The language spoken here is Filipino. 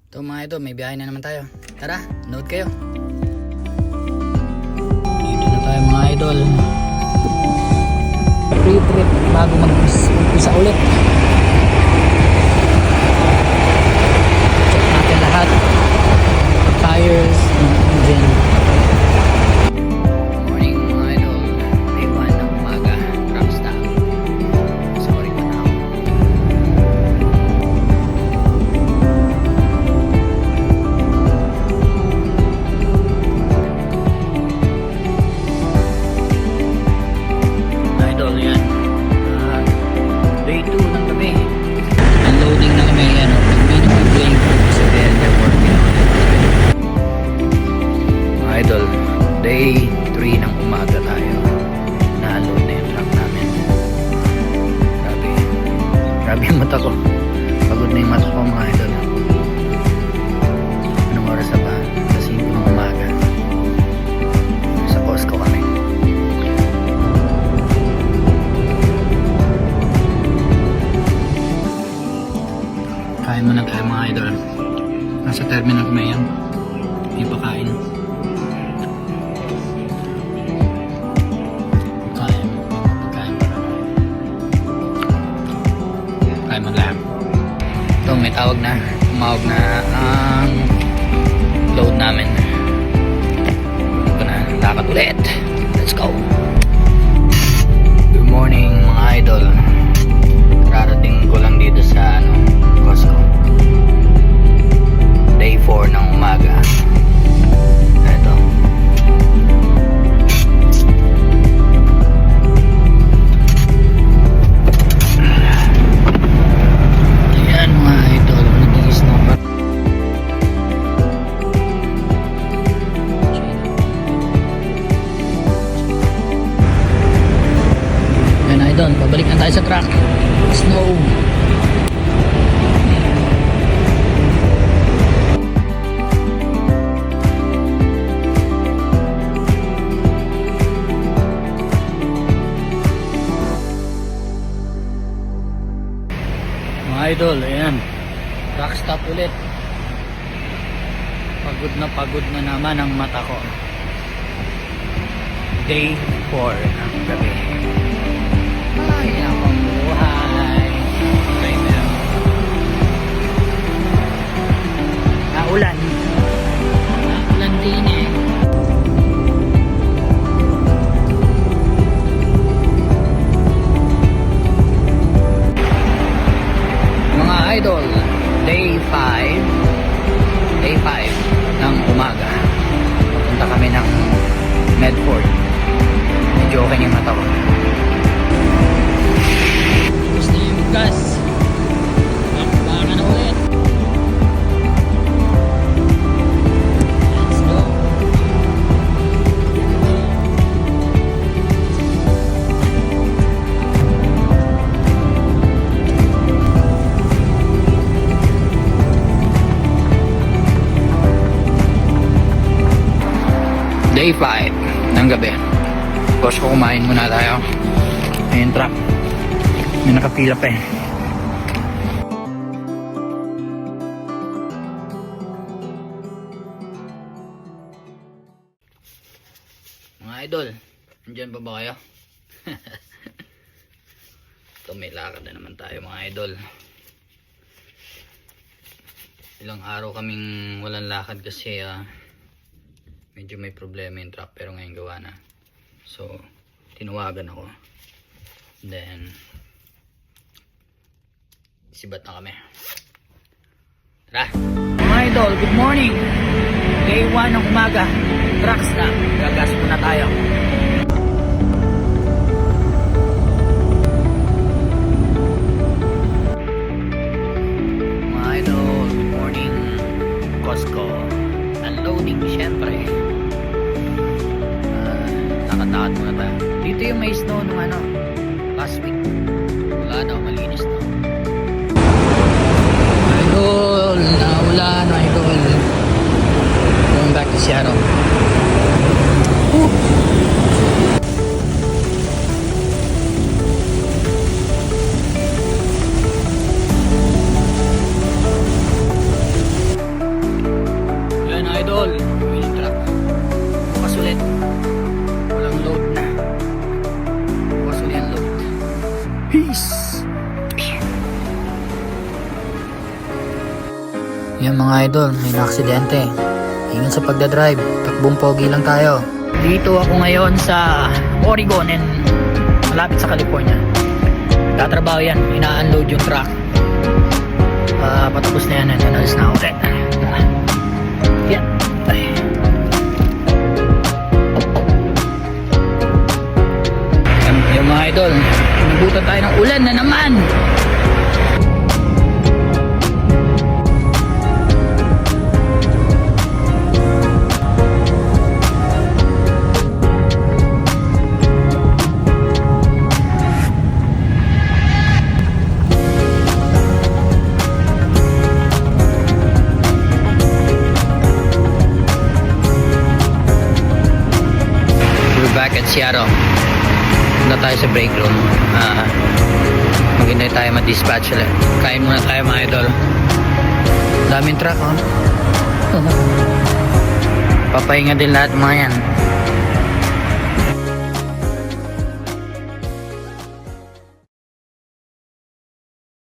Ito mga idol, may biyahe na naman tayo. Tara, note kayo. Dito na tayo mga idol. Free trip bago mag-umpisa ulit. Check natin lahat. Tires, engine. Morning mga idol. Day 1 ng umaga. Truck stop. Sorry ko na ako. Idol yan. Day 2 ng gabi. Unloading na kami yan. Minimum blink. Sabihin they're working on it. Idol, day 3 ng umaga tayo. Na-unload na yung truck namin. Grabe yung mata ko. Pagod na yung mata ko mga idol. Anong oras na ba? Sa 5 ng umaga. Sa Costco kami. Kain muna tayo mga idol. Nasa terminal kami yan. May pakain. Kain mag-lam. Ito may tawag na. Tumawag na ang load namin. Ito na. Lakad ulit. Let's go. Good morning mga idol. Kararating ko lang dito sa Costco. Day 4 ng umaga. Ito. Ayan mga idol. Nagigis na pa. Ayan idol. Pabalik na tayo sa truck. Snow. Mga idol, ayan. Truck stop ulit. Pagod na naman ang mata ko. Day 4 ng gabi. Ay, akong buhay. Okay na. Naulan. Naulan din eh. Mga idol, day 5 ng umaga. Papunta kami ng Medford. Medyo okay na yung mata ko. Gusto niyo yung gas. Baka na ulit. Let's go. Day 5 ng gabi. Tapos kumain muna tayo. Ayun truck. May nakapila pa eh. Mga idol, andyan pa ba kayo? Ito may lakad na naman tayo mga idol. Ilang araw kaming walang lakad kasi medyo may problema yung truck pero ngayon gawa na. So, tinawagan ako. Then, sibat na kami. Tara! Mga idol, good morning! Day 1 ng umaga. Truck stop. Gagas muna tayo. Mga idol, good morning. Costco. Unloading, syempre. Lakad muna tayo. Dito yung may snow nung last week. Wala na, malinis na. Idol, naulan, idol. Going back to Seattle. Yan mga idol, may na-aksidente. Ingat sa pagdadrive, takbong pogi lang tayo. Dito ako ngayon sa Oregon and malapit sa California. Tatrabaho yan, ina-unload yung truck. Patapos na yan, analyze na ulit. Yan. Yung mga idol, nabutan tayo ng ulan na naman. Back at Seattle. Punta tayo sa break room. Maghintay tayo ma-dispatch ulit. Kain muna tayo mga idol. Daming truck, oh. Papahinga din lahat mga yan.